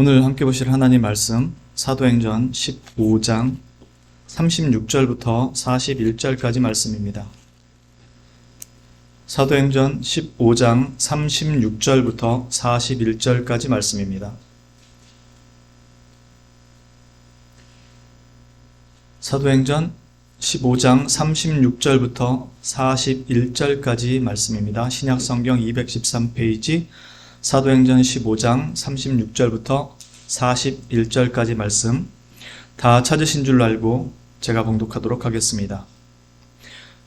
오늘 함께 보실 하나님 말씀 사도행전 15장 36절부터 41절까지 말씀입니다. 사도행전 15장 36절부터 41절까지 말씀입니다. 사도행전 15장 36절부터 41절까지 말씀입니다. 신약성경 213페이지 사도행전 15장 36절부터 41절까지 말씀 다 찾으신 줄 알고 제가 봉독하도록 하겠습니다.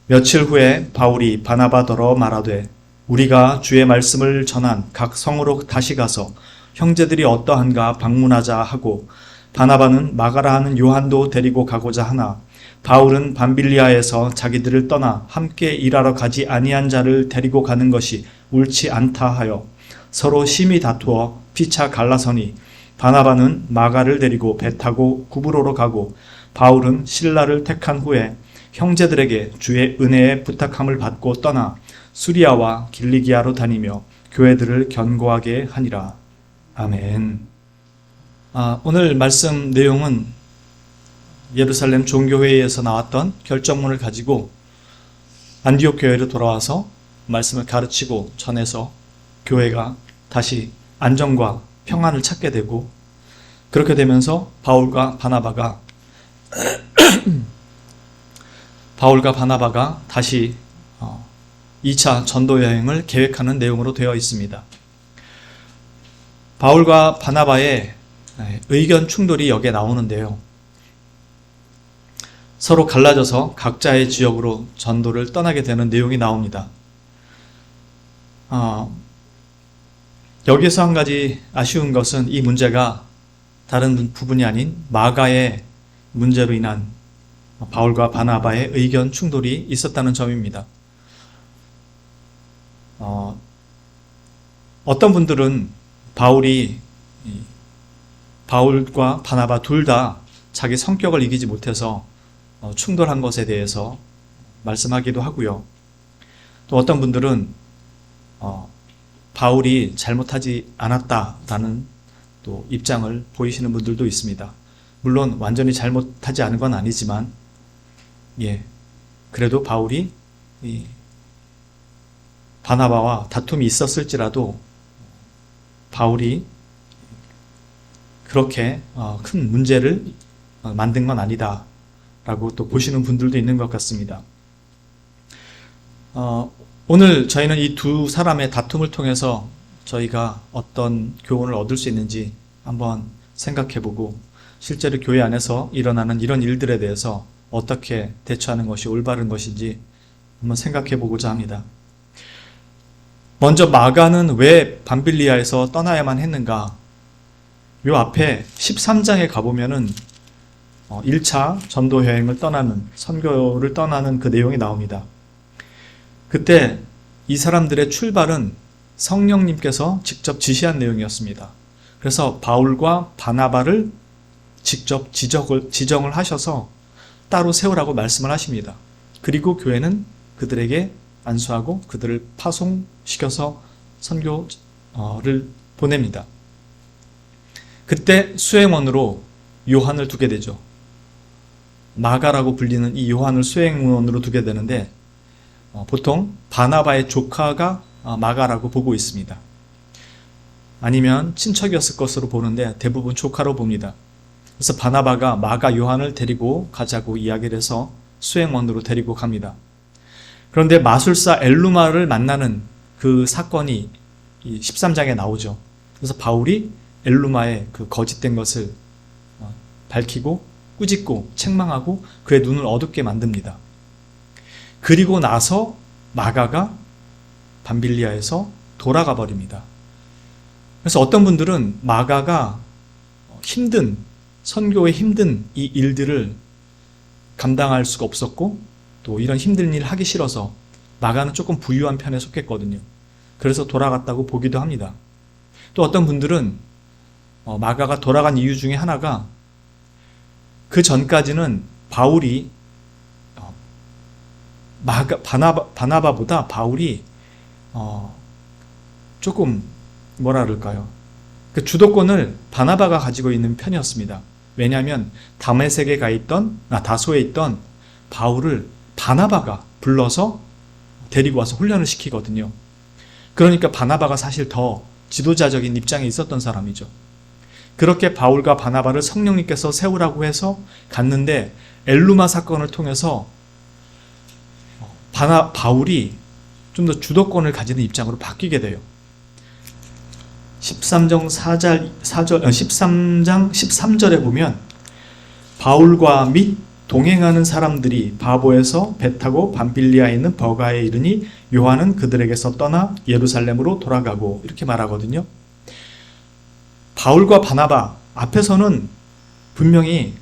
며칠 후에 바울이 바나바더러 말하되 우리가 주의 말씀을 전한 각 성으로 다시 가서 형제들이 어떠한가 방문하자 하고 바나바는 마가라 하는 요한도 데리고 가고자 하나 바울은 밤빌리아에서 자기들을 떠나 함께 일하러 가지 아니한 자를 데리고 가는 것이 옳지 않다 하여 서로 심히 다투어 피차 갈라서니 바나바는 마가를 데리고 배 타고 구브로로 가고 바울은 실라를 택한 후에 형제들에게 주의 은혜에 부탁함을 받고 떠나 수리아와 길리기아로 다니며 교회들을 견고하게 하니라. 아멘. 오늘 말씀 내용은 예루살렘 종교회의에서 나왔던 결정문을 가지고 안디옥 교회로 돌아와서 말씀을 가르치고 전해서 교회가 다시 안정과 평안을 찾게 되고 그렇게 되면서 바울과 바나바가 다시 2차 전도 여행을 계획하는 내용으로 되어 있습니다. 바울과 바나바의 의견 충돌이 여기에 나오는데요. 서로 갈라져서 각자의 지역으로 전도를 떠나게 되는 내용이 나옵니다. 여기서 한 가지 아쉬운 것은 이 문제가 다른 부분이 아닌 마가의 문제로 인한 바울과 바나바의 의견 충돌이 있었다는 점입니다. 어떤 분들은 바울과 바나바 둘 다 자기 성격을 이기지 못해서 충돌한 것에 대해서 말씀하기도 하고요. 또 어떤 분들은 바울이 잘못하지 않았다라는 또 입장을 보이시는 분들도 있습니다. 물론 완전히 잘못하지 않은 건 아니지만 그래도 바울이 바나바와 다툼이 있었을지라도 바울이 그렇게 큰 문제를 만든 건 아니다 라고 또 보시는 분들도 있는 것 같습니다. 오늘 저희는 이 두 사람의 다툼을 통해서 저희가 어떤 교훈을 얻을 수 있는지 한번 생각해보고 실제로 교회 안에서 일어나는 이런 일들에 대해서 어떻게 대처하는 것이 올바른 것인지 한번 생각해보고자 합니다. 먼저 마가는 왜 밤빌리아에서 떠나야만 했는가? 요 앞에 13장에 가보면은 1차 전도 여행을 떠나는, 선교를 떠나는 그 내용이 나옵니다. 그때 이 사람들의 출발은 성령님께서 직접 지시한 내용이었습니다. 그래서 바울과 바나바를 직접 지정을 하셔서 따로 세우라고 말씀을 하십니다. 그리고 교회는 그들에게 안수하고 그들을 파송시켜서 선교를 보냅니다. 그때 수행원으로 요한을 두게 되죠. 마가라고 불리는 이 요한을 수행원으로 두게 되는데 보통 바나바의 조카가 마가라고 보고 있습니다. 아니면 친척이었을 것으로 보는데 대부분 조카로 봅니다. 그래서 바나바가 마가 요한을 데리고 가자고 이야기를 해서 수행원으로 데리고 갑니다. 그런데 마술사 엘루마를 만나는 그 사건이 13장에 나오죠. 그래서 바울이 엘루마의 그 거짓된 것을 밝히고 꾸짖고 책망하고 그의 눈을 어둡게 만듭니다. 그리고 나서 마가가 밤빌리아에서 돌아가 버립니다. 그래서 어떤 분들은 마가가 선교의 힘든 이 일들을 감당할 수가 없었고 또 이런 힘든 일 하기 싫어서 마가는 조금 부유한 편에 속했거든요. 그래서 돌아갔다고 보기도 합니다. 또 어떤 분들은 마가가 돌아간 이유 중에 하나가 그 전까지는 바울이 바나바보다 바울이 조금 뭐라 그럴까요? 그 주도권을 바나바가 가지고 있는 편이었습니다. 왜냐하면 다소에 있던 바울을 바나바가 불러서 데리고 와서 훈련을 시키거든요. 그러니까 바나바가 사실 더 지도자적인 입장에 있었던 사람이죠. 그렇게 바울과 바나바를 성령님께서 세우라고 해서 갔는데 엘루마 사건을 통해서 바울이 좀 더 주도권을 가지는 입장으로 바뀌게 돼요. 13장 13절에 보면 바울과 및 동행하는 사람들이 바보에서 배 타고 밤빌리아에 있는 버가에 이르니 요한은 그들에게서 떠나 예루살렘으로 돌아가고 이렇게 말하거든요. 바울과 바나바 앞에서는 분명히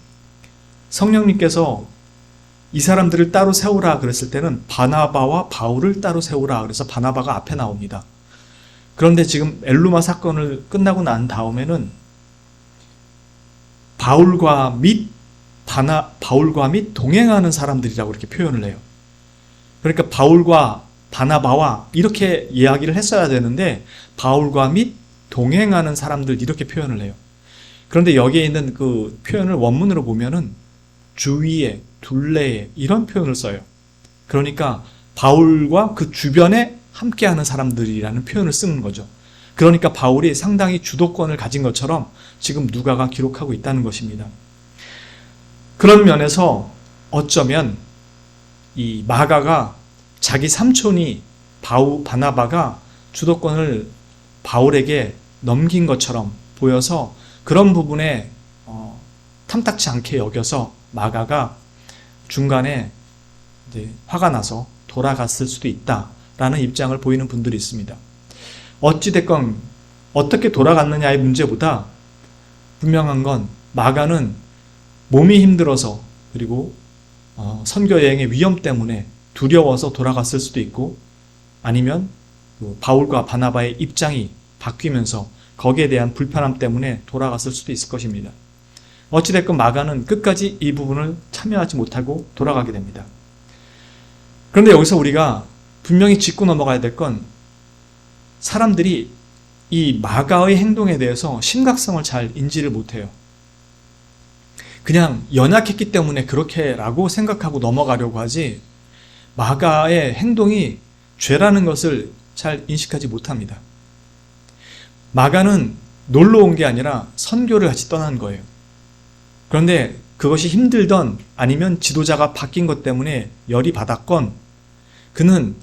성령님께서 이 사람들을 따로 세우라 그랬을 때는 바나바와 바울을 따로 세우라 그래서 바나바가 앞에 나옵니다. 그런데 지금 엘루마 사건을 끝나고 난 다음에는 바울과 및 동행하는 사람들이라고 이렇게 표현을 해요. 그러니까 바울과 바나바와 이렇게 이야기를 했어야 되는데 바울과 및 동행하는 사람들 이렇게 표현을 해요. 그런데 여기에 있는 그 표현을 원문으로 보면은 주위에, 둘레에 이런 표현을 써요. 그러니까 바울과 그 주변에 함께하는 사람들이라는 표현을 쓰는 거죠. 그러니까 바울이 상당히 주도권을 가진 것처럼 지금 누가가 기록하고 있다는 것입니다. 그런 면에서 어쩌면 이 마가가 자기 삼촌이 바나바가 주도권을 바울에게 넘긴 것처럼 보여서 그런 부분에 탐탁치 않게 여겨서 마가가 중간에 이제 화가 나서 돌아갔을 수도 있다라는 입장을 보이는 분들이 있습니다. 어찌됐건 어떻게 돌아갔느냐의 문제보다 분명한 건 마가는 몸이 힘들어서 그리고 선교 여행의 위험 때문에 두려워서 돌아갔을 수도 있고 아니면 바울과 바나바의 입장이 바뀌면서 거기에 대한 불편함 때문에 돌아갔을 수도 있을 것입니다. 어찌됐건 마가는 끝까지 이 부분을 참여하지 못하고 돌아가게 됩니다. 그런데 여기서 우리가 분명히 짚고 넘어가야 될 건 사람들이 이 마가의 행동에 대해서 심각성을 잘 인지를 못해요. 그냥 연약했기 때문에 그렇게라고 생각하고 넘어가려고 하지 마가의 행동이 죄라는 것을 잘 인식하지 못합니다. 마가는 놀러 온 게 아니라 선교를 같이 떠난 거예요. 그런데 그것이 힘들던 아니면 지도자가 바뀐 것 때문에 열이 받았건 그는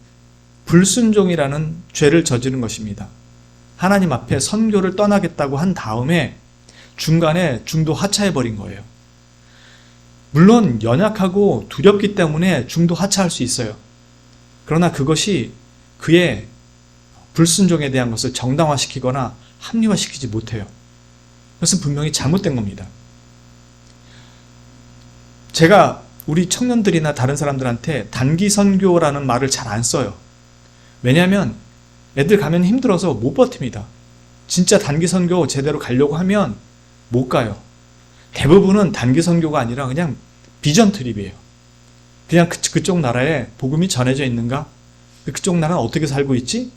불순종이라는 죄를 저지른 것입니다. 하나님 앞에 선교를 떠나겠다고 한 다음에 중간에 중도 하차해버린 거예요. 물론 연약하고 두렵기 때문에 중도 하차할 수 있어요. 그러나 그것이 그의 불순종에 대한 것을 정당화시키거나 합리화시키지 못해요. 그것은 분명히 잘못된 겁니다. 제가 우리 청년들이나 다른 사람들한테 단기 선교라는 말을 잘 안 써요. 왜냐하면 애들 가면 힘들어서 못 버팁니다. 진짜 단기 선교 제대로 가려고 하면 못 가요. 대부분은 단기 선교가 아니라 그냥 비전 트립이에요. 그냥 그쪽 나라에 복음이 전해져 있는가? 그쪽 나라는 어떻게 살고 있지?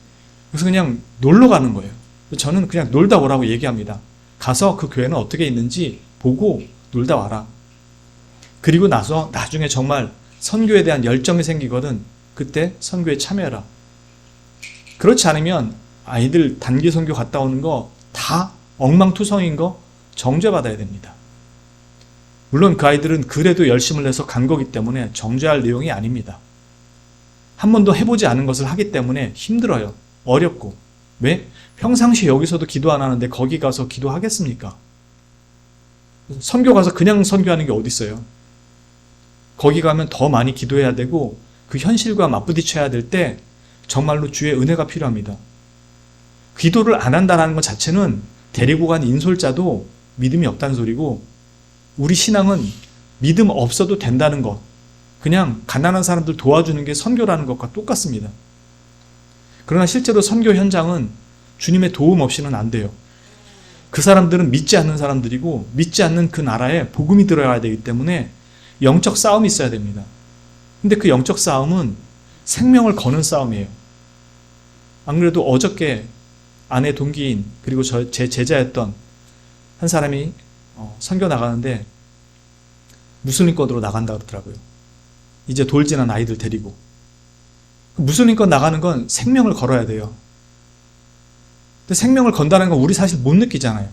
그래서 그냥 놀러 가는 거예요. 저는 그냥 놀다 오라고 얘기합니다. 가서 그 교회는 어떻게 있는지 보고 놀다 와라. 그리고 나서 나중에 정말 선교에 대한 열정이 생기거든 그때 선교에 참여해라. 그렇지 않으면 아이들 단기 선교 갔다 오는 거 다 엉망투성인 거 정죄받아야 됩니다. 물론 그 아이들은 그래도 열심을 내서 간 거기 때문에 정죄할 내용이 아닙니다. 한 번도 해보지 않은 것을 하기 때문에 힘들어요. 어렵고. 왜? 평상시 여기서도 기도 안 하는데 거기 가서 기도하겠습니까? 선교 가서 그냥 선교하는 게 어디 있어요? 거기 가면 더 많이 기도해야 되고 그 현실과 맞부딪혀야 될 때 정말로 주의 은혜가 필요합니다. 기도를 안 한다는 것 자체는 데리고 간 인솔자도 믿음이 없다는 소리고 우리 신앙은 믿음 없어도 된다는 것, 그냥 가난한 사람들 도와주는 게 선교라는 것과 똑같습니다. 그러나 실제로 선교 현장은 주님의 도움 없이는 안 돼요. 그 사람들은 믿지 않는 사람들이고 믿지 않는 그 나라에 복음이 들어야 되기 때문에 영적 싸움이 있어야 됩니다. 근데 그 영적 싸움은 생명을 거는 싸움이에요. 안 그래도 어저께 아내 동기인 그리고 제 제자였던 한 사람이 선교 나가는데 무슬림권으로 나간다 그러더라고요. 이제 돌진한 아이들 데리고. 무슬림권 나가는 건 생명을 걸어야 돼요. 근데 생명을 건다는 건 우리 사실 못 느끼잖아요.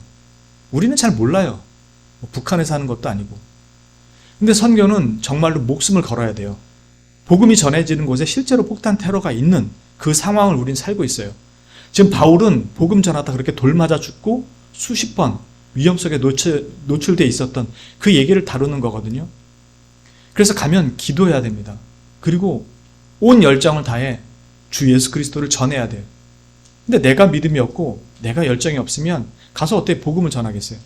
우리는 잘 몰라요. 북한에 사는 것도 아니고. 근데 선교는 정말로 목숨을 걸어야 돼요. 복음이 전해지는 곳에 실제로 폭탄 테러가 있는 그 상황을 우린 살고 있어요. 지금 바울은 복음 전하다 그렇게 돌 맞아 죽고 수십 번 위험 속에 노출돼 있었던 그 얘기를 다루는 거거든요. 그래서 가면 기도해야 됩니다. 그리고 온 열정을 다해 주 예수 그리스도를 전해야 돼요. 근데 내가 믿음이 없고 내가 열정이 없으면 가서 어떻게 복음을 전하겠어요?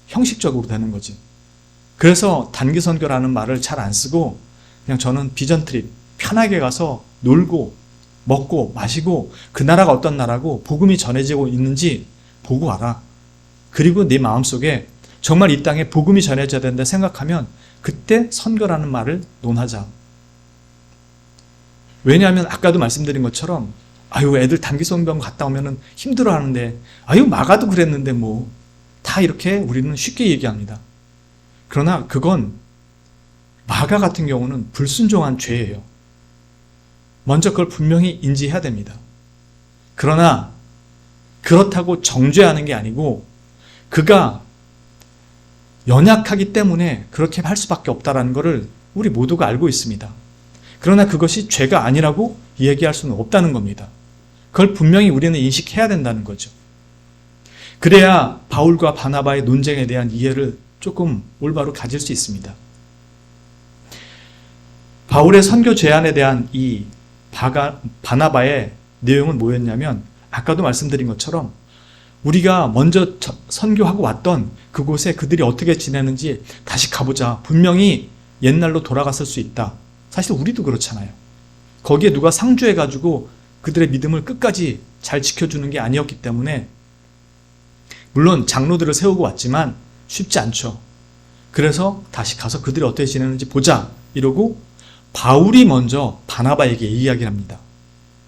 형식적으로 되는 거지. 그래서 단기 선교라는 말을 잘 안 쓰고 그냥 저는 비전 트립 편하게 가서 놀고 먹고 마시고 그 나라가 어떤 나라고 복음이 전해지고 있는지 보고 와라. 그리고 네 마음속에 정말 이 땅에 복음이 전해져야 된다 생각하면 그때 선교라는 말을 논하자. 왜냐하면 아까도 말씀드린 것처럼 아유 애들 단기 선교 갔다 오면은 힘들어하는데 아유 마가도 그랬는데 뭐 다 이렇게 우리는 쉽게 얘기합니다. 그러나 그건 마가 같은 경우는 불순종한 죄예요. 먼저 그걸 분명히 인지해야 됩니다. 그러나 그렇다고 정죄하는 게 아니고 그가 연약하기 때문에 그렇게 할 수밖에 없다는 것을 우리 모두가 알고 있습니다. 그러나 그것이 죄가 아니라고 얘기할 수는 없다는 겁니다. 그걸 분명히 우리는 인식해야 된다는 거죠. 그래야 바울과 바나바의 논쟁에 대한 이해를 조금 올바로 가질 수 있습니다. 바울의 선교 제안에 대한 이 바나바의 내용은 뭐였냐면 아까도 말씀드린 것처럼 우리가 먼저 선교하고 왔던 그곳에 그들이 어떻게 지내는지 다시 가보자. 분명히 옛날로 돌아갔을 수 있다. 사실 우리도 그렇잖아요. 거기에 누가 상주해가지고 그들의 믿음을 끝까지 잘 지켜주는 게 아니었기 때문에 물론 장로들을 세우고 왔지만 쉽지 않죠. 그래서 다시 가서 그들이 어떻게 지내는지 보자 이러고 바울이 먼저 바나바에게 이야기를 합니다.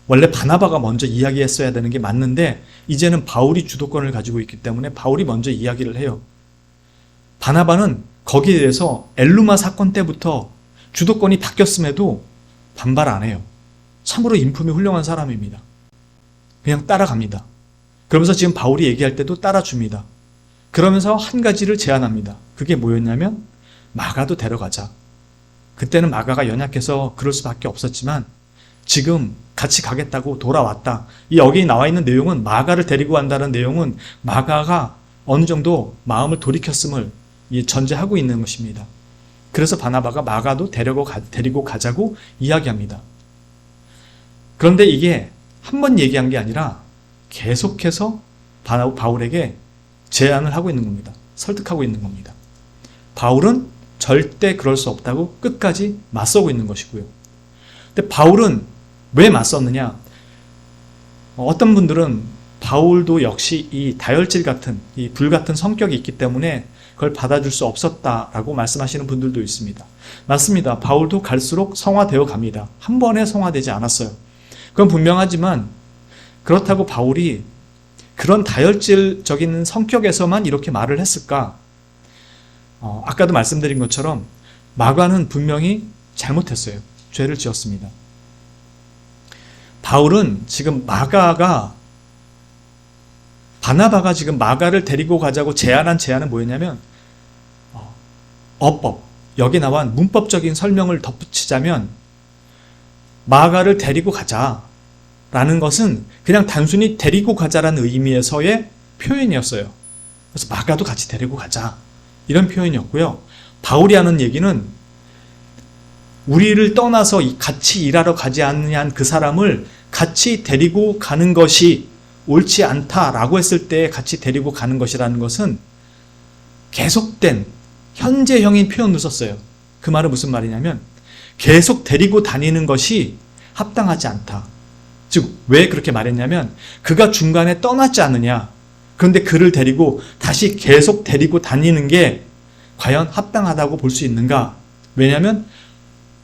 원래 바나바가 먼저 이야기했어야 되는 게 맞는데 이제는 바울이 주도권을 가지고 있기 때문에 바울이 먼저 이야기를 해요. 바나바는 거기에 대해서 엘루마 사건 때부터 주도권이 바뀌었음에도 반발 안 해요. 참으로 인품이 훌륭한 사람입니다. 그냥 따라갑니다. 그러면서 지금 바울이 얘기할 때도 따라줍니다. 그러면서 한 가지를 제안합니다. 그게 뭐였냐면 마가도 데려가자. 그때는 마가가 연약해서 그럴 수밖에 없었지만 지금 같이 가겠다고 돌아왔다. 이 여기 나와 있는 내용은 마가를 데리고 간다는 내용은 마가가 어느 정도 마음을 돌이켰음을 전제하고 있는 것입니다. 그래서 바나바가 마가도 데리고 가자고 이야기합니다. 그런데 이게 한 번 얘기한 게 아니라 계속해서 바울에게 제안을 하고 있는 겁니다. 설득하고 있는 겁니다. 바울은 절대 그럴 수 없다고 끝까지 맞서고 있는 것이고요. 근데 바울은 왜 맞섰느냐? 어떤 분들은 바울도 역시 이 다혈질 같은, 이 불같은 성격이 있기 때문에 그걸 받아줄 수 없었다라고 말씀하시는 분들도 있습니다. 맞습니다. 바울도 갈수록 성화되어 갑니다. 한 번에 성화되지 않았어요. 그건 분명하지만 그렇다고 바울이 그런 다혈질적인 성격에서만 이렇게 말을 했을까? 아까도 말씀드린 것처럼 마가는 분명히 잘못했어요. 죄를 지었습니다. 바울은 지금 바나바가 지금 마가를 데리고 가자고 제안한 제안은 뭐였냐면 어법, 여기 나와 문법적인 설명을 덧붙이자면 마가를 데리고 가자 라는 것은 그냥 단순히 데리고 가자라는 의미에서의 표현이었어요. 그래서 마가도 같이 데리고 가자 이런 표현이었고요. 바울이 하는 얘기는 우리를 떠나서 같이 일하러 가지 않느냐 그 사람을 같이 데리고 가는 것이 옳지 않다라고 했을 때 같이 데리고 가는 것이라는 것은 계속된 현재형인 표현을 썼어요. 그 말은 무슨 말이냐면 계속 데리고 다니는 것이 합당하지 않다. 즉 왜 그렇게 말했냐면 그가 중간에 떠났지 않느냐. 그런데 그를 데리고 다시 계속 데리고 다니는 게 과연 합당하다고 볼 수 있는가? 왜냐하면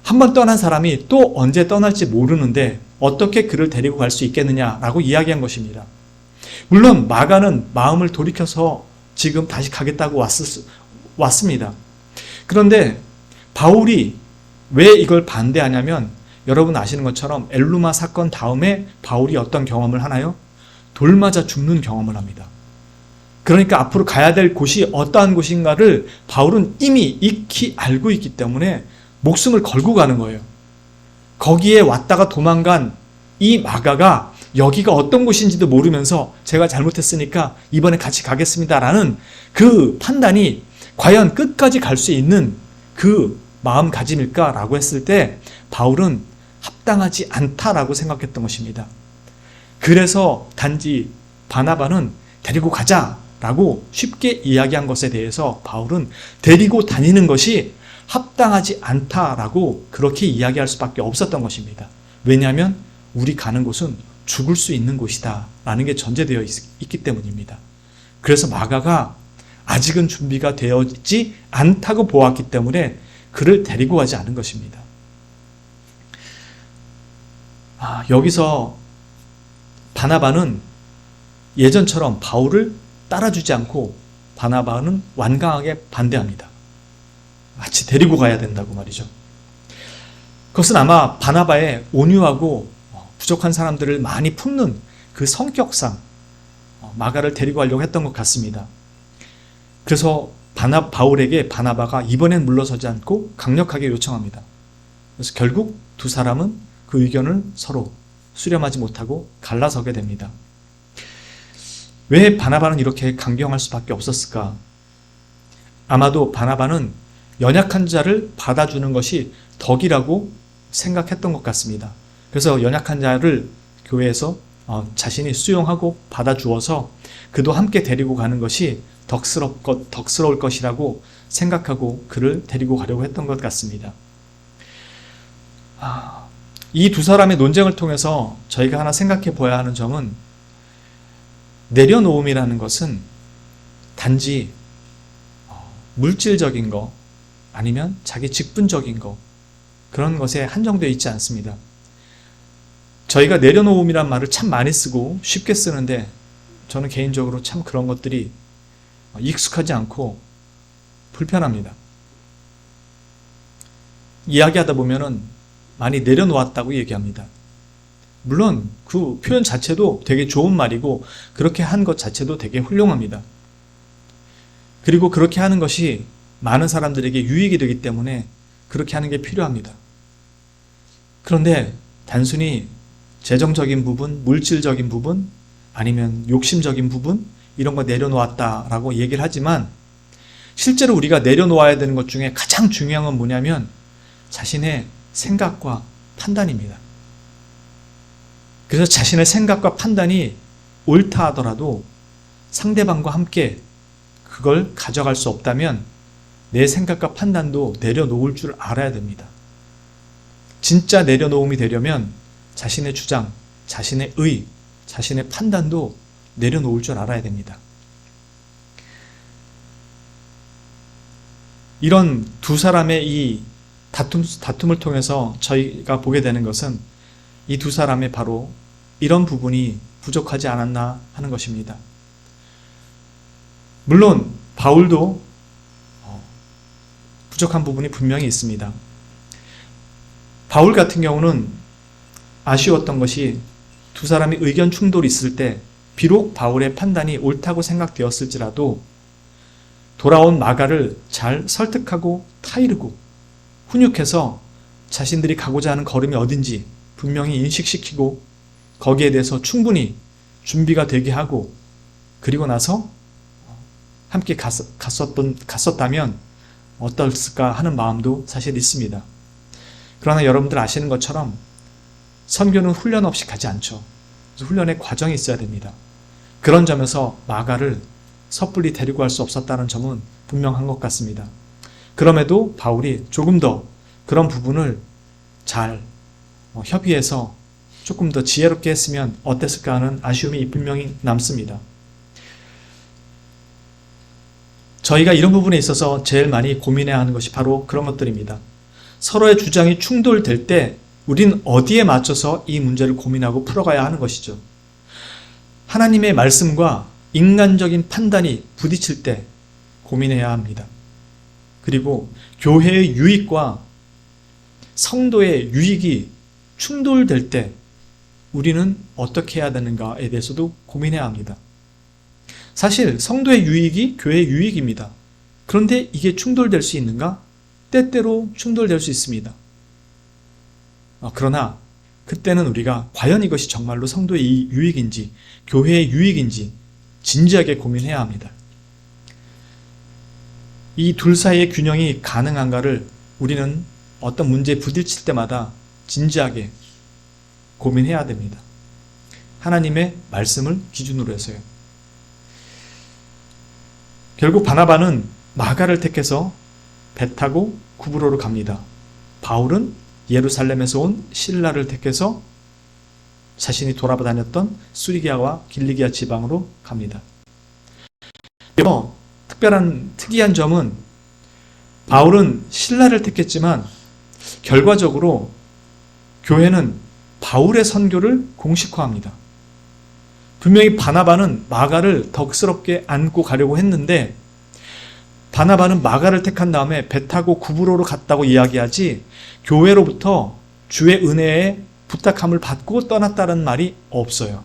한 번 떠난 사람이 또 언제 떠날지 모르는데 어떻게 그를 데리고 갈 수 있겠느냐라고 이야기한 것입니다. 물론 마가는 마음을 돌이켜서 지금 다시 가겠다고 왔습니다. 그런데 바울이 왜 이걸 반대하냐면 여러분 아시는 것처럼 엘루마 사건 다음에 바울이 어떤 경험을 하나요? 돌 맞아 죽는 경험을 합니다. 그러니까 앞으로 가야 될 곳이 어떠한 곳인가를 바울은 이미 익히 알고 있기 때문에 목숨을 걸고 가는 거예요. 거기에 왔다가 도망간 이 마가가 여기가 어떤 곳인지도 모르면서 제가 잘못했으니까 이번에 같이 가겠습니다라는 그 판단이 과연 끝까지 갈 수 있는 그 마음가짐일까라고 했을 때 바울은 합당하지 않다라고 생각했던 것입니다. 그래서 단지 바나바는 데리고 가자라고 쉽게 이야기한 것에 대해서 바울은 데리고 다니는 것이 합당하지 않다라고 그렇게 이야기할 수밖에 없었던 것입니다. 왜냐하면 우리 가는 곳은 죽을 수 있는 곳이다 라는 게 전제되어 있기 때문입니다. 그래서 마가가 아직은 준비가 되어 있지 않다고 보았기 때문에 그를 데리고 가지 않은 것입니다. 여기서 바나바는 예전처럼 바울을 따라주지 않고 바나바는 완강하게 반대합니다. 같이 데리고 가야 된다고 말이죠. 그것은 아마 바나바의 온유하고 부족한 사람들을 많이 품는 그 성격상 마가를 데리고 가려고 했던 것 같습니다. 그래서 바울에게 바나바가 이번엔 물러서지 않고 강력하게 요청합니다. 그래서 결국 두 사람은 그 의견을 서로 수렴하지 못하고 갈라서게 됩니다. 왜 바나바는 이렇게 강경할 수밖에 없었을까? 아마도 바나바는 연약한 자를 받아주는 것이 덕이라고 생각했던 것 같습니다. 그래서 연약한 자를 교회에서 자신이 수용하고 받아주어서 그도 함께 데리고 가는 것이 덕스러울 것이라고 생각하고 그를 데리고 가려고 했던 것 같습니다. 이 두 사람의 논쟁을 통해서 저희가 하나 생각해 보아야 하는 점은 내려놓음이라는 것은 단지 물질적인 거 아니면 자기 직분적인 거 그런 것에 한정되어 있지 않습니다. 저희가 내려놓음이란 말을 참 많이 쓰고 쉽게 쓰는데 저는 개인적으로 참 그런 것들이 익숙하지 않고 불편합니다. 이야기하다 보면은 많이 내려놓았다고 얘기합니다. 물론 그 표현 자체도 되게 좋은 말이고 그렇게 한 것 자체도 되게 훌륭합니다. 그리고 그렇게 하는 것이 많은 사람들에게 유익이 되기 때문에 그렇게 하는 게 필요합니다. 그런데 단순히 재정적인 부분, 물질적인 부분, 아니면 욕심적인 부분 이런 거 내려놓았다라고 얘기를 하지만 실제로 우리가 내려놓아야 되는 것 중에 가장 중요한 건 뭐냐면 자신의 생각과 판단입니다. 그래서 자신의 생각과 판단이 옳다 하더라도 상대방과 함께 그걸 가져갈 수 없다면 내 생각과 판단도 내려놓을 줄 알아야 됩니다. 진짜 내려놓음이 되려면 자신의 주장, 자신의 의, 자신의 판단도 내려놓을 줄 알아야 됩니다. 이런 두 사람의 이 다툼을 통해서 저희가 보게 되는 것은 이 두 사람의 바로 이런 부분이 부족하지 않았나 하는 것입니다. 물론 바울도 부족한 부분이 분명히 있습니다. 바울 같은 경우는 아쉬웠던 것이 두 사람이 의견 충돌이 있을 때 비록 바울의 판단이 옳다고 생각되었을지라도 돌아온 마가를 잘 설득하고 타이르고 훈육해서 자신들이 가고자 하는 걸음이 어딘지 분명히 인식시키고 거기에 대해서 충분히 준비가 되게 하고 그리고 나서 함께 갔었다면 어떨까 하는 마음도 사실 있습니다. 그러나 여러분들 아시는 것처럼 선교는 훈련 없이 가지 않죠. 그래서 훈련의 과정이 있어야 됩니다. 그런 점에서 마가를 섣불리 데리고 갈 수 없었다는 점은 분명한 것 같습니다. 그럼에도 바울이 조금 더 그런 부분을 잘 협의해서 조금 더 지혜롭게 했으면 어땠을까 하는 아쉬움이 분명히 남습니다. 저희가 이런 부분에 있어서 제일 많이 고민해야 하는 것이 바로 그런 것들입니다. 서로의 주장이 충돌될 때 우리는 어디에 맞춰서 이 문제를 고민하고 풀어가야 하는 것이죠. 하나님의 말씀과 인간적인 판단이 부딪힐 때 고민해야 합니다. 그리고 교회의 유익과 성도의 유익이 충돌될 때 우리는 어떻게 해야 되는가에 대해서도 고민해야 합니다. 사실 성도의 유익이 교회의 유익입니다. 그런데 이게 충돌될 수 있는가? 때때로 충돌될 수 있습니다. 그러나 그때는 우리가 과연 이것이 정말로 성도의 유익인지 교회의 유익인지 진지하게 고민해야 합니다. 이 둘 사이의 균형이 가능한가를 우리는 어떤 문제에 부딪힐 때마다 진지하게 고민해야 됩니다. 하나님의 말씀을 기준으로 해서요. 결국 바나바는 마가를 택해서 배 타고 구브로로 갑니다. 바울은 예루살렘에서 온 실라를 택해서 자신이 돌아다녔던 수리기아와 길리기아 지방으로 갑니다. 특이한 점은 바울은 실라를 택했지만 결과적으로 교회는 바울의 선교를 공식화합니다. 분명히 바나바는 마가를 덕스럽게 안고 가려고 했는데 바나바는 마가를 택한 다음에 배 타고 구브로로 갔다고 이야기하지 교회로부터 주의 은혜에 부탁함을 받고 떠났다는 말이 없어요.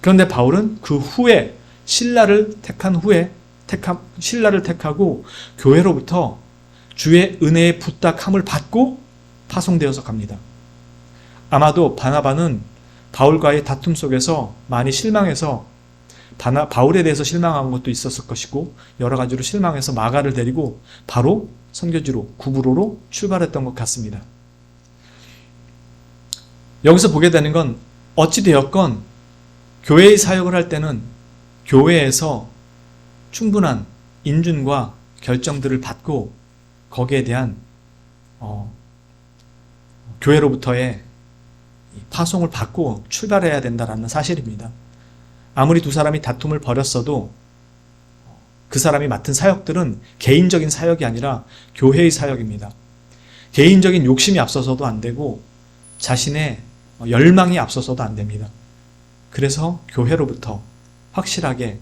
그런데 바울은 그 후에 신라를 택하고 교회로부터 주의 은혜의 부탁함을 받고 파송되어서 갑니다. 아마도 바나바는 바울과의 다툼 속에서 많이 실망해서 바울에 대해서 실망한 것도 있었을 것이고 여러 가지로 실망해서 마가를 데리고 바로 선교지로 구브로로 출발했던 것 같습니다. 여기서 보게 되는 건 어찌되었건 교회의 사역을 할 때는 교회에서 충분한 인준과 결정들을 받고 거기에 대한 교회로부터의 파송을 받고 출발해야 된다는 사실입니다. 아무리 두 사람이 다툼을 벌였어도 그 사람이 맡은 사역들은 개인적인 사역이 아니라 교회의 사역입니다. 개인적인 욕심이 앞서서도 안 되고 자신의 열망이 앞서서도 안 됩니다. 그래서 교회로부터 확실하게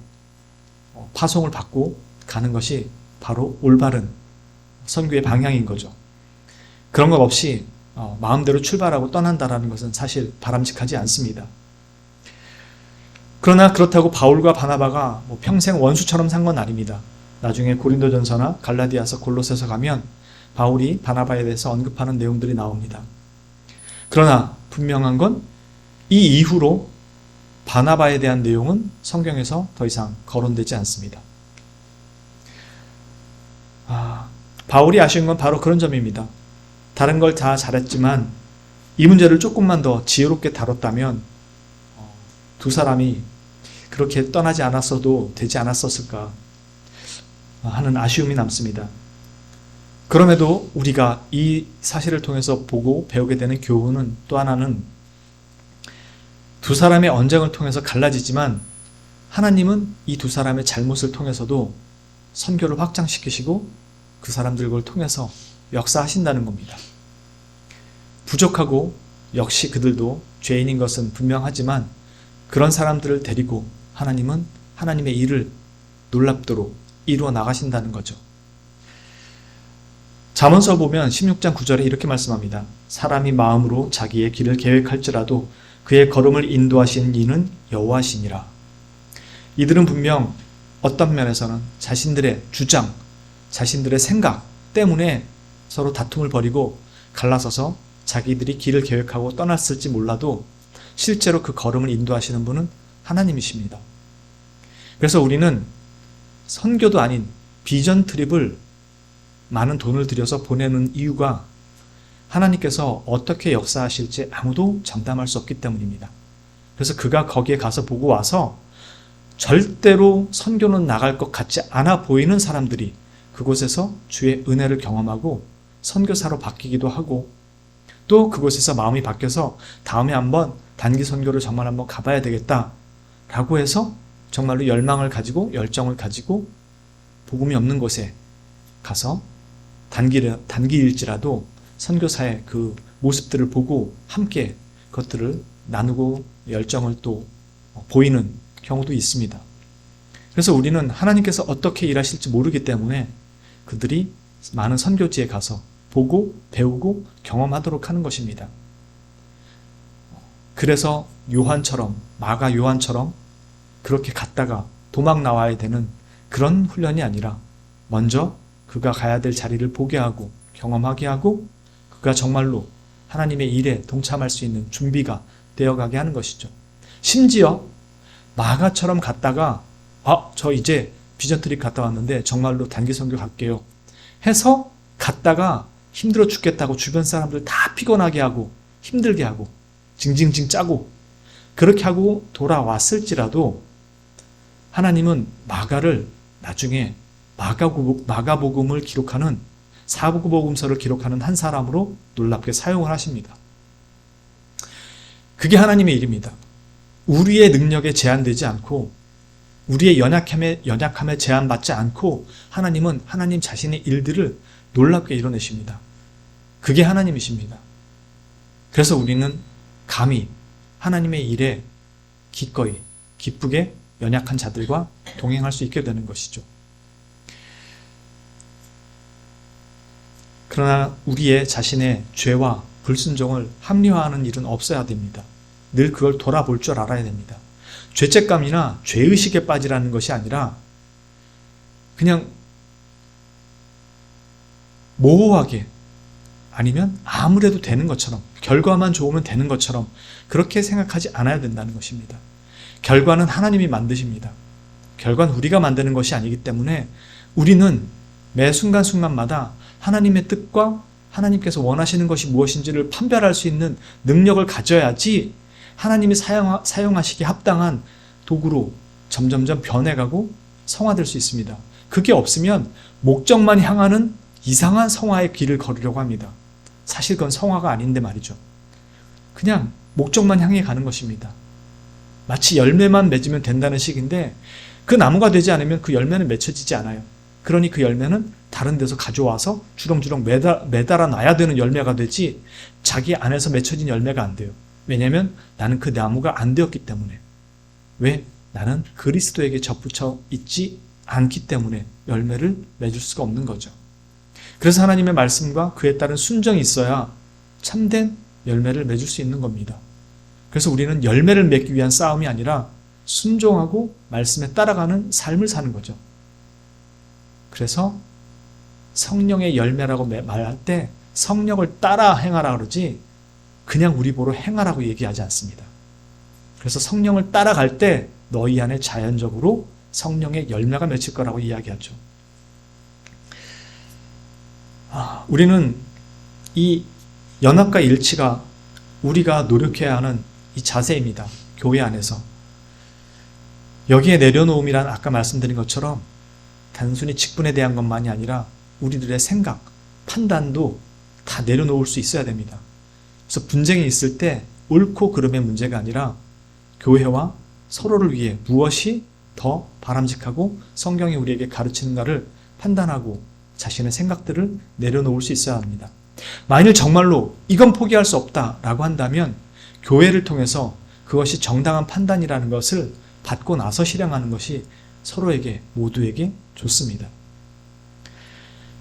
파송을 받고 가는 것이 바로 올바른 선교의 방향인 거죠. 그런 것 없이 마음대로 출발하고 떠난다는 것은 사실 바람직하지 않습니다. 그러나 그렇다고 바울과 바나바가 평생 원수처럼 산 건 아닙니다. 나중에 고린도전서나 갈라디아서, 골로새서 가면 바울이 바나바에 대해서 언급하는 내용들이 나옵니다. 그러나 분명한 건 이 이후로 바나바에 대한 내용은 성경에서 더 이상 거론되지 않습니다. 바울이 아쉬운 건 바로 그런 점입니다. 다른 걸 다 잘했지만 이 문제를 조금만 더 지혜롭게 다뤘다면 두 사람이 그렇게 떠나지 않았어도 되지 않았었을까 하는 아쉬움이 남습니다. 그럼에도 우리가 이 사실을 통해서 보고 배우게 되는 교훈은 또 하나는 두 사람의 언쟁을 통해서 갈라지지만 하나님은 이 두 사람의 잘못을 통해서도 선교를 확장시키시고 그 사람들을 통해서 역사하신다는 겁니다. 부족하고 역시 그들도 죄인인 것은 분명하지만 그런 사람들을 데리고 하나님은 하나님의 일을 놀랍도록 이루어 나가신다는 거죠. 잠언서 보면 16장 9절에 이렇게 말씀합니다. 사람이 마음으로 자기의 길을 계획할지라도 그의 걸음을 인도하신 이는 여호와시니라. 이들은 분명 어떤 면에서는 자신들의 주장, 자신들의 생각 때문에 서로 다툼을 벌이고 갈라서서 자기들이 길을 계획하고 떠났을지 몰라도 실제로 그 걸음을 인도하시는 분은 하나님이십니다. 그래서 우리는 선교도 아닌 비전 트립을 많은 돈을 들여서 보내는 이유가 하나님께서 어떻게 역사하실지 아무도 장담할 수 없기 때문입니다. 그래서 그가 거기에 가서 보고 와서 절대로 선교는 나갈 것 같지 않아 보이는 사람들이 그곳에서 주의 은혜를 경험하고 선교사로 바뀌기도 하고 또 그곳에서 마음이 바뀌어서 다음에 한번 단기 선교를 정말 한번 가봐야 되겠다 라고 해서 정말로 열망을 가지고 열정을 가지고 복음이 없는 곳에 가서 단기일지라도 선교사의 그 모습들을 보고 함께 그것들을 나누고 열정을 또 보이는 경우도 있습니다. 그래서 우리는 하나님께서 어떻게 일하실지 모르기 때문에 그들이 많은 선교지에 가서 보고 배우고 경험하도록 하는 것입니다. 그래서 요한처럼, 마가 요한처럼 그렇게 갔다가 도망 나와야 되는 그런 훈련이 아니라 먼저 그가 가야 될 자리를 보게 하고 경험하게 하고 그가 정말로 하나님의 일에 동참할 수 있는 준비가 되어가게 하는 것이죠. 심지어 마가처럼 갔다가 저 이제 비전트립 갔다 왔는데 정말로 단기 선교 갈게요 해서 갔다가 힘들어 죽겠다고 주변 사람들 다 피곤하게 하고 힘들게 하고 징징징 짜고 그렇게 하고 돌아왔을지라도 하나님은 마가를 나중에 마가복음을 기록하는 사복음서를 기록하는 한 사람으로 놀랍게 사용을 하십니다. 그게 하나님의 일입니다. 우리의 능력에 제한되지 않고 우리의 연약함에 제한받지 않고 하나님은 하나님 자신의 일들을 놀랍게 이뤄내십니다. 그게 하나님이십니다. 그래서 우리는 감히 하나님의 일에 기꺼이 기쁘게 연약한 자들과 동행할 수 있게 되는 것이죠. 그러나 우리의 자신의 죄와 불순종을 합리화하는 일은 없어야 됩니다. 늘 그걸 돌아볼 줄 알아야 됩니다. 죄책감이나 죄의식에 빠지라는 것이 아니라 그냥 모호하게 아니면 아무래도 되는 것처럼 결과만 좋으면 되는 것처럼 그렇게 생각하지 않아야 된다는 것입니다. 결과는 하나님이 만드십니다. 결과는 우리가 만드는 것이 아니기 때문에 우리는 매 순간순간마다 하나님의 뜻과 하나님께서 원하시는 것이 무엇인지를 판별할 수 있는 능력을 가져야지 하나님이 사용하시기에 합당한 도구로 점점점 변해가고 성화될 수 있습니다. 그게 없으면 목적만 향하는 이상한 성화의 길을 걸으려고 합니다. 사실 그건 성화가 아닌데 말이죠. 그냥 목적만 향해 가는 것입니다. 마치 열매만 맺으면 된다는 식인데 그 나무가 되지 않으면 그 열매는 맺혀지지 않아요. 그러니 그 열매는 다른 데서 가져와서 주렁주렁 매달아 놔야 되는 열매가 되지 자기 안에서 맺혀진 열매가 안 돼요. 왜냐하면 나는 그 나무가 안 되었기 때문에. 왜? 나는 그리스도에게 접붙여 있지 않기 때문에 열매를 맺을 수가 없는 거죠. 그래서 하나님의 말씀과 그에 따른 순정이 있어야 참된 열매를 맺을 수 있는 겁니다. 그래서 우리는 열매를 맺기 위한 싸움이 아니라 순종하고 말씀에 따라가는 삶을 사는 거죠. 그래서 성령의 열매라고 말할 때 성령을 따라 행하라 그러지 그냥 우리 보러 행하라고 얘기하지 않습니다. 그래서 성령을 따라갈 때 너희 안에 자연적으로 성령의 열매가 맺힐 거라고 이야기하죠. 우리는 이 연합과 일치가 우리가 노력해야 하는 이 자세입니다. 교회 안에서. 여기에 내려놓음이란 아까 말씀드린 것처럼 단순히 직분에 대한 것만이 아니라 우리들의 생각, 판단도 다 내려놓을 수 있어야 됩니다. 그래서 분쟁이 있을 때 옳고 그름의 문제가 아니라 교회와 서로를 위해 무엇이 더 바람직하고 성경이 우리에게 가르치는가를 판단하고 자신의 생각들을 내려놓을 수 있어야 합니다. 만일 정말로 이건 포기할 수 없다라고 한다면 교회를 통해서 그것이 정당한 판단이라는 것을 받고 나서 실행하는 것이 서로에게 모두에게 좋습니다.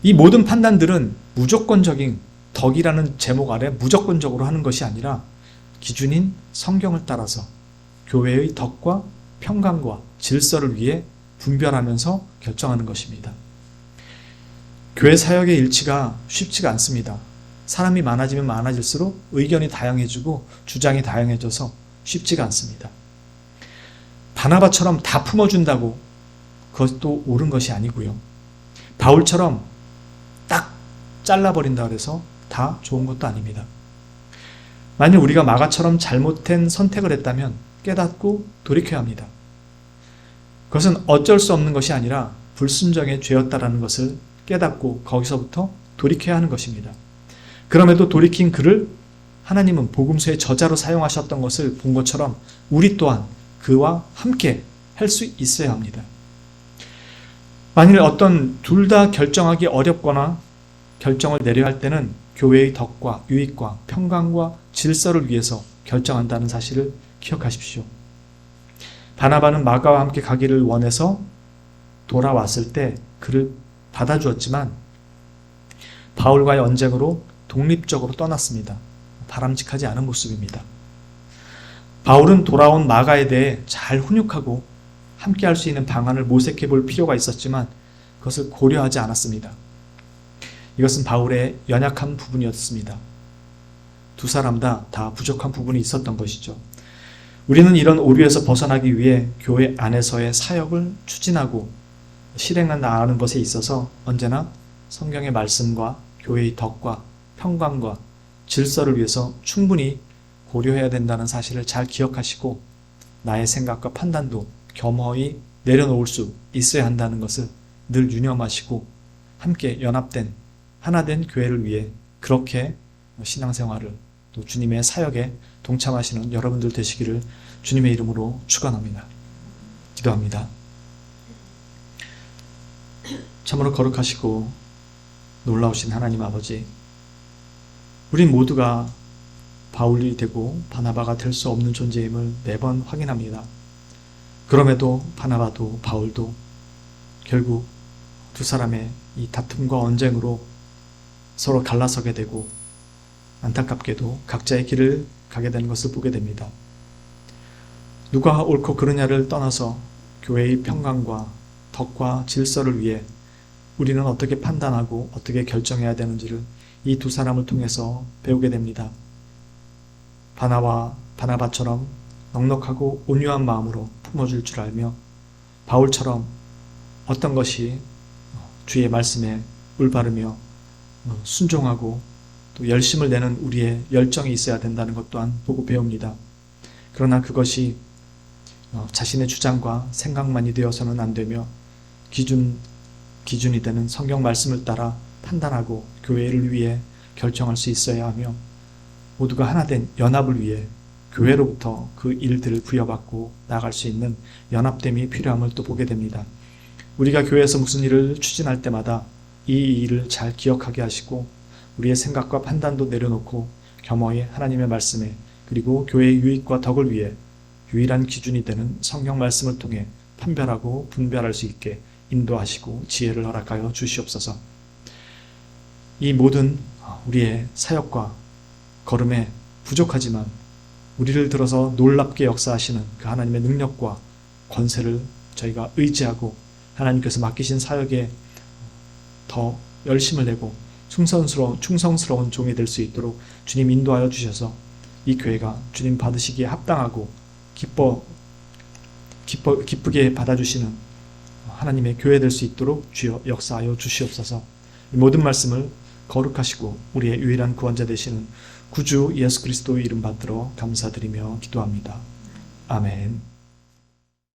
이 모든 판단들은 무조건적인 덕이라는 제목 아래 무조건적으로 하는 것이 아니라 기준인 성경을 따라서 교회의 덕과 평강과 질서를 위해 분별하면서 결정하는 것입니다. 교회 사역의 일치가 쉽지가 않습니다. 사람이 많아지면 많아질수록 의견이 다양해지고 주장이 다양해져서 쉽지가 않습니다. 바나바처럼 다 품어준다고 그것도 옳은 것이 아니고요. 바울처럼 딱 잘라버린다 그래서 다 좋은 것도 아닙니다. 만일 우리가 마가처럼 잘못된 선택을 했다면 깨닫고 돌이켜야 합니다. 그것은 어쩔 수 없는 것이 아니라 불순종의 죄였다라는 것을 깨닫고 거기서부터 돌이켜야 하는 것입니다. 그럼에도 돌이킨 그를 하나님은 복음서의 저자로 사용하셨던 것을 본 것처럼 우리 또한 그와 함께 할 수 있어야 합니다. 만일 어떤 둘 다 결정하기 어렵거나 결정을 내려야 할 때는 교회의 덕과 유익과 평강과 질서를 위해서 결정한다는 사실을 기억하십시오. 바나바는 마가와 함께 가기를 원해서 돌아왔을 때 그를 받아주었지만 바울과의 언쟁으로 독립적으로 떠났습니다. 바람직하지 않은 모습입니다. 바울은 돌아온 마가에 대해 잘 훈육하고 함께 할 수 있는 방안을 모색해 볼 필요가 있었지만 그것을 고려하지 않았습니다. 이것은 바울의 연약한 부분이었습니다. 두 사람 다 부족한 부분이 있었던 것이죠. 우리는 이런 오류에서 벗어나기 위해 교회 안에서의 사역을 추진하고 실행해 나가는 것에 있어서 언제나 성경의 말씀과 교회의 덕과 평강과 질서를 위해서 충분히 고려해야 된다는 사실을 잘 기억하시고 나의 생각과 판단도 겸허히 내려놓을 수 있어야 한다는 것을 늘 유념하시고 함께 연합된 하나된 교회를 위해 그렇게 신앙생활을 또 주님의 사역에 동참하시는 여러분들 되시기를 주님의 이름으로 축원합니다. 기도합니다. 참으로 거룩하시고 놀라우신 하나님 아버지, 우리 모두가 바울이 되고 바나바가 될 수 없는 존재임을 매번 확인합니다. 그럼에도 바나바도 바울도 결국 두 사람의 이 다툼과 언쟁으로 서로 갈라서게 되고 안타깝게도 각자의 길을 가게 되는 것을 보게 됩니다. 누가 옳고 그르냐를 떠나서 교회의 평강과 덕과 질서를 위해 우리는 어떻게 판단하고 어떻게 결정해야 되는지를 이 두 사람을 통해서 배우게 됩니다. 바나바처럼 넉넉하고 온유한 마음으로 품어줄 줄 알며 바울처럼 어떤 것이 주의 말씀에 올바르며 순종하고 또 열심을 내는 우리의 열정이 있어야 된다는 것 또한 보고 배웁니다. 그러나 그것이 자신의 주장과 생각만이 되어서는 안 되며 기준이 되는 성경 말씀을 따라 판단하고 교회를 위해 결정할 수 있어야 하며 모두가 하나된 연합을 위해 교회로부터 그 일들을 부여받고 나아갈 수 있는 연합됨이 필요함을 또 보게 됩니다. 우리가 교회에서 무슨 일을 추진할 때마다 이 일을 잘 기억하게 하시고 우리의 생각과 판단도 내려놓고 겸허히 하나님의 말씀에 그리고 교회의 유익과 덕을 위해 유일한 기준이 되는 성경 말씀을 통해 판별하고 분별할 수 있게 인도하시고 지혜를 허락하여 주시옵소서. 이 모든 우리의 사역과 걸음에 부족하지만 우리를 들어서 놀랍게 역사하시는 그 하나님의 능력과 권세를 저희가 의지하고 하나님께서 맡기신 사역에 더 열심을 내고 충성스러운 종이 될 수 있도록 주님 인도하여 주셔서 이 교회가 주님 받으시기에 합당하고 기쁘게 받아주시는 하나님의 교회 될 수 있도록 주여 역사하여 주시옵소서. 이 모든 말씀을 거룩하시고 우리의 유일한 구원자 되시는 구주 예수 그리스도의 이름 받들어 감사드리며 기도합니다. 아멘.